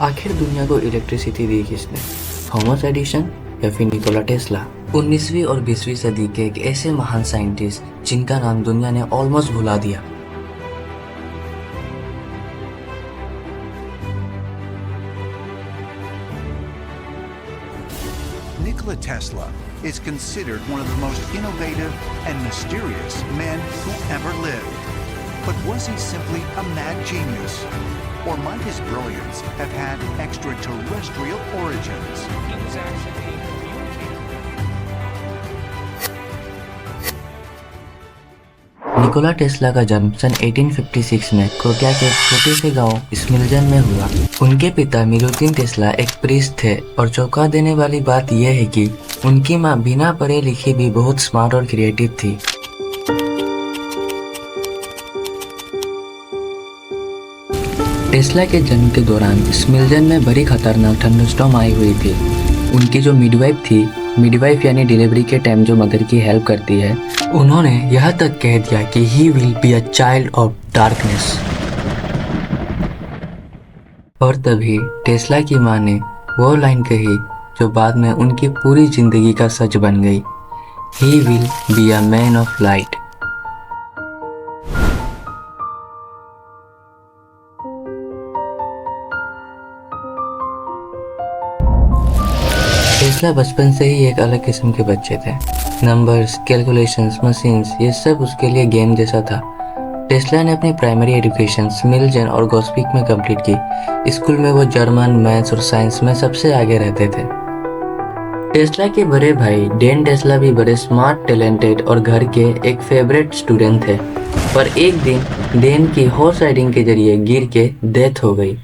आखिर दुनिया को इलेक्ट्रिसिटी दी किसने, थॉमस एडिसन या फिर निकोला टेस्ला? 19वीं और 20वीं सदी के एक ऐसे महान साइंटिस्ट जिनका नाम दुनिया ने ऑलमोस्ट भुला दिया। Nikola Tesla is considered one of the most innovative and mysterious men who ever lived. But was he simply a mad genius? Or might his brilliance have had extraterrestrial origins? He was actually a communicator. Nikola Tesla का जन्म सन 1856 में Croatia के एक छोटे से गांव स्मिल्जन में हुआ। उनके पिता मिलुतिन टेस्ला एक प्रीस्ट थे और चौंका देने वाली बात यह है कि उनकी मां बिना पढ़े लिखे भी बहुत स्मार्ट और क्रिएटिव थी। टेस्ला के जन्म के दौरान स्मिल्जन में बड़ी खतरनाक थंडरस्टॉर्म आई हुई थी। उनकी जो मिडवाइफ थी, मिडवाइफ यानी डिलीवरी के टाइम जो मदर की हेल्प करती है, उन्होंने यह तक कह दिया कि he will be a child of darkness. और तभी टेस्ला की मां ने वो लाइन कही जो बाद में उनकी पूरी जिंदगी का सच बन गई, he will be a man of light. Tesla बचपन से ही एक अलग किस्म के बच्चे थे। नंबर्स, कैलकुलेशंस, मशीन्स, ये सब उसके लिए गेम जैसा था। टेस्ला ने अपनी प्राइमरी एजुकेशन स्मिल्जन और गोस्पिक में कंप्लीट की। स्कूल में वो जर्मन, मैथ्स और साइंस में सबसे आगे रहते थे। टेस्ला के बड़े भाई डेन टेस्ला भी बड़े स्मार्ट, टैलेंटेड और घर के एक फेवरेट स्टूडेंट थे। पर एक दिन डेन की हॉर्स राइडिंग के जरिए गिर के डेथ हो गई।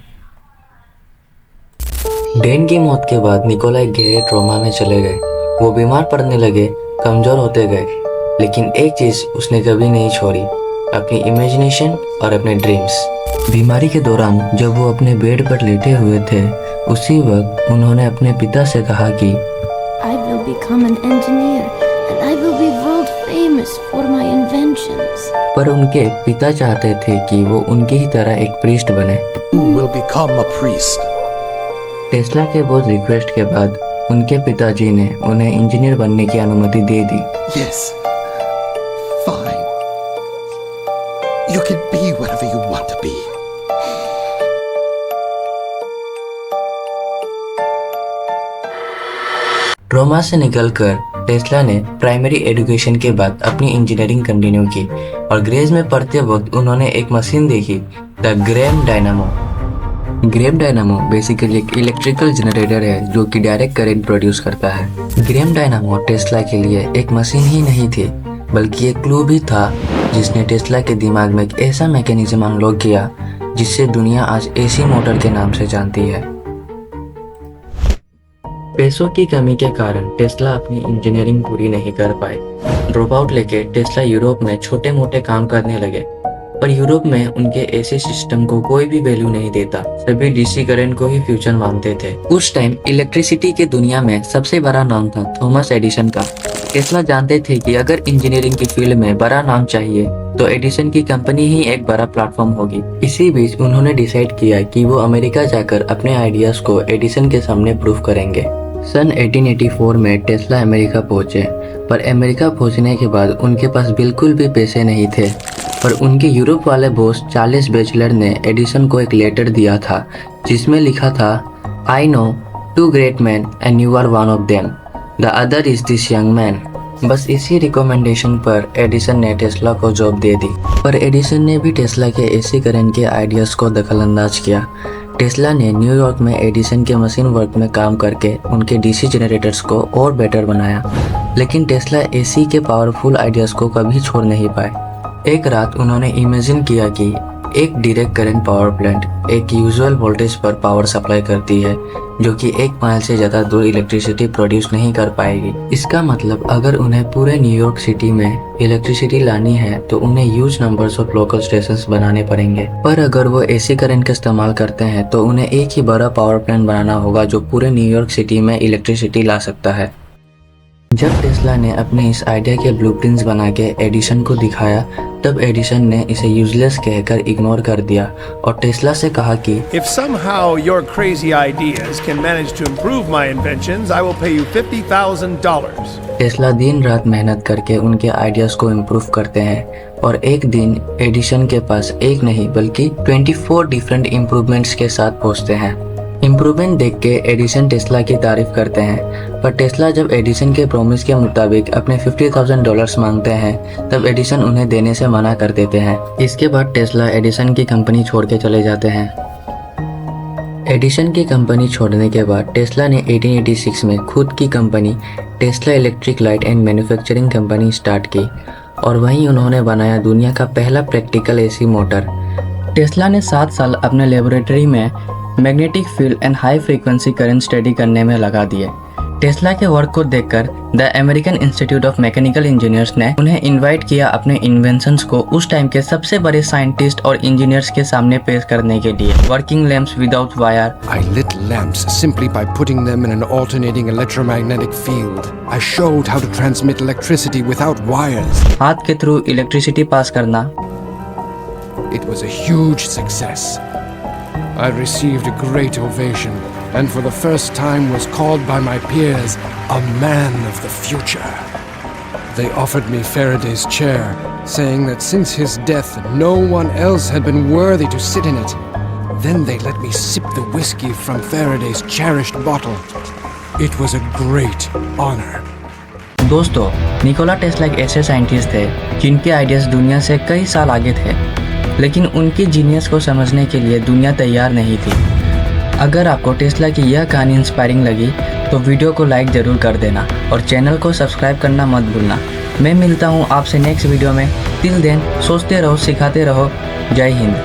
डेन की मौत के बाद निकोला एक गहरे ट्रॉमा में चले गए। वो बीमार पड़ने लगे, कमजोर होते गए, लेकिन एक चीज उसने कभी नहीं छोड़ी, अपनी इमेजिनेशन और अपने ड्रीम्स। बीमारी के दौरान जब वो अपने बेड पर लेटे हुए थे, उसी वक्त उन्होंने अपने पिता से कहा कि I will become an engineer and I will be world famous for my inventions. पर उनके पिता चाहते थे कि वो उनकी ही तरह एक प्रीस्ट बने। Who will become a priest? Tesla के बहुत रिक्वेस्ट के बाद उनके पिताजी ने उन्हें इंजीनियर बनने की अनुमति दे दी। Yes. Fine. You can be whatever you want to be. Trauma से निकलकर टेस्ला ने प्राइमरी एजुकेशन के बाद अपनी इंजीनियरिंग कंटिन्यू की और ग्रेज में पढ़ते वक्त उन्होंने एक मशीन देखी, the Graeme dynamo. Graeme dynamo basically एक इलेक्ट्रिकल जनरेटर है जो कि डायरेक्ट करंट प्रोड्यूस करता है। ग्रेम डायनामो टेस्ला के लिए एक मशीन ही नहीं थी, बल्कि एक क्लू भी था जिसने टेस्ला के दिमाग में एक ऐसा मैकेनिज्म अनलॉक किया जिससे दुनिया आज एसी मोटर के नाम से जानती है। पैसों की कमी के कारण टेस्ला अपनी इंजीनियरिंग पूरी नहीं कर पाए। ड्रॉप आउट लेके टेस्ला यूरोप में छोटे मोटे काम करने लगे, पर यूरोप में उनके ऐसे सिस्टम को कोई भी वैल्यू नहीं देता। सभी डीसी करंट को ही फ्यूचर मानते थे। उस टाइम इलेक्ट्रिसिटी के दुनिया में सबसे बड़ा नाम था थॉमस एडिसन का। टेस्ला जानते थे कि अगर इंजीनियरिंग की फील्ड में बड़ा नाम चाहिए तो एडिसन की कंपनी ही एक बड़ा प्लेटफॉर्म होगी। इसी बीच उन्होंने डिसाइड किया कि वो अमेरिका जाकर अपने आइडियाज को एडिसन के सामने प्रूव करेंगे। सन 1884 में टेस्ला अमेरिका पहुंचे, पर अमेरिका पहुंचने के बाद उनके पास बिल्कुल भी पैसे नहीं थे। पर उनके यूरोप वाले बॉस चार्ल्स बैचलर ने एडिसन को एक लेटर दिया था जिसमें लिखा था, I know 2 great men and you are one of them. The other is this young man. बस इसी रिकमेंडेशन पर एडिसन ने टेस्ला को जॉब दे दी। पर एडिसन ने भी टेस्ला के एसी करंट के आइडियाज को दखलंदाज किया। टेस्ला ने न्यूयॉर्क में एडिसन के मशीन वर्क में काम करके उनके डीसी जनरेटर्स को और बेटर बनाया, लेकिन टेस्ला एसी के पावरफुल आइडियाज को कभी छोड़ नहीं पाए। एक रात उन्होंने इमेजिन किया कि एक डायरेक्ट करंट पावर प्लांट एक यूजुअल वोल्टेज पर पावर सप्लाई करती है जो कि 1 माइल से ज़्यादा दूर इलेक्ट्रिसिटी प्रोड्यूस नहीं कर पाएगी। इसका मतलब अगर उन्हें पूरे न्यूयॉर्क सिटी में इलेक्ट्रिसिटी लानी है तो उन्हें huge numbers of local stations बनाने पड़ेंगे। पर अगर वो एसी करंट का इस्तेमाल करते हैं तो उन्हें एक ही बड़ा पावर प्लांट बनाना होगा जो पूरे न्यूयॉर्क सिटी में इलेक्ट्रिसिटी ला सकता है। जब टेस्ला ने अपने इस आइडिया के ब्लूप्रिंट्स बना के एडिसन को दिखाया, तब एडिसन ने इसे यूजलेस कहकर इग्नोर कर दिया और टेस्ला से कहा कि If somehow your crazy ideas can manage to improve my inventions, I will pay you $50,000. Tesla दिन रात मेहनत करके उनके आइडियाज को इम्प्रूव करते हैं और एक दिन एडिसन के पास एक नहीं बल्कि 24 डिफरेंट इम्प्रूवमेंट्स के साथ पहुंचते हैं। इम्प्रूवमेंट देख के एडिसन टेस्ला की तारीफ करते हैं, पर टेस्ला जब एडिसन के प्रॉमिस के मुताबिक अपने $50,000 मांगते हैं तब एडिसन उन्हें देने से मना कर देते हैं। इसके बाद टेस्ला एडिसन की कंपनी छोड़ के चले जाते हैं। एडिसन की कंपनी छोड़ने के बाद टेस्ला ने 1886 में खुद की company Tesla electric light and manufacturing company start की और वहीं उन्होंने बनाया दुनिया का पहला प्रैक्टिकल एसी मोटर। टेस्ला ने 7 साल अपने लेबोरेटरी में magnetic field and high frequency current study करने में लगा दिए। टेस्ला के वर्क को देखकर the American institute of mechanical engineers ने उन्हें इनवाइट किया अपने इन्वेंशंस को उस टाइम के सबसे बड़े साइंटिस्ट और इंजीनियर्स के सामने पेश करने के लिए। Working lamps without wire, I lit lamps simply by putting them in an alternating electromagnetic field. I showed how to transmit electricity without wires. हाथ के थ्रू इलेक्ट्रिसिटी पास करना। It was a huge success. I received a great ovation and for the first time was called by my peers a man of the future. They offered me Faraday's chair, saying that since his death no one else had been worthy to sit in it. Then they let me sip the whiskey from Faraday's cherished bottle. It was a great honor. दोस्तों, Nikola Tesla एक ऐसे scientist थे जिनके ideas दुनिया से कई साल आगे थे, लेकिन उनकी जीनियस को समझने के लिए दुनिया तैयार नहीं थी। अगर आपको टेस्ला की यह कहानी इंस्पायरिंग लगी तो वीडियो को लाइक ज़रूर कर देना और चैनल को सब्सक्राइब करना मत भूलना। मैं मिलता हूँ आपसे नेक्स्ट वीडियो में। टिल देन सोचते रहो, सिखाते रहो। जय हिंद।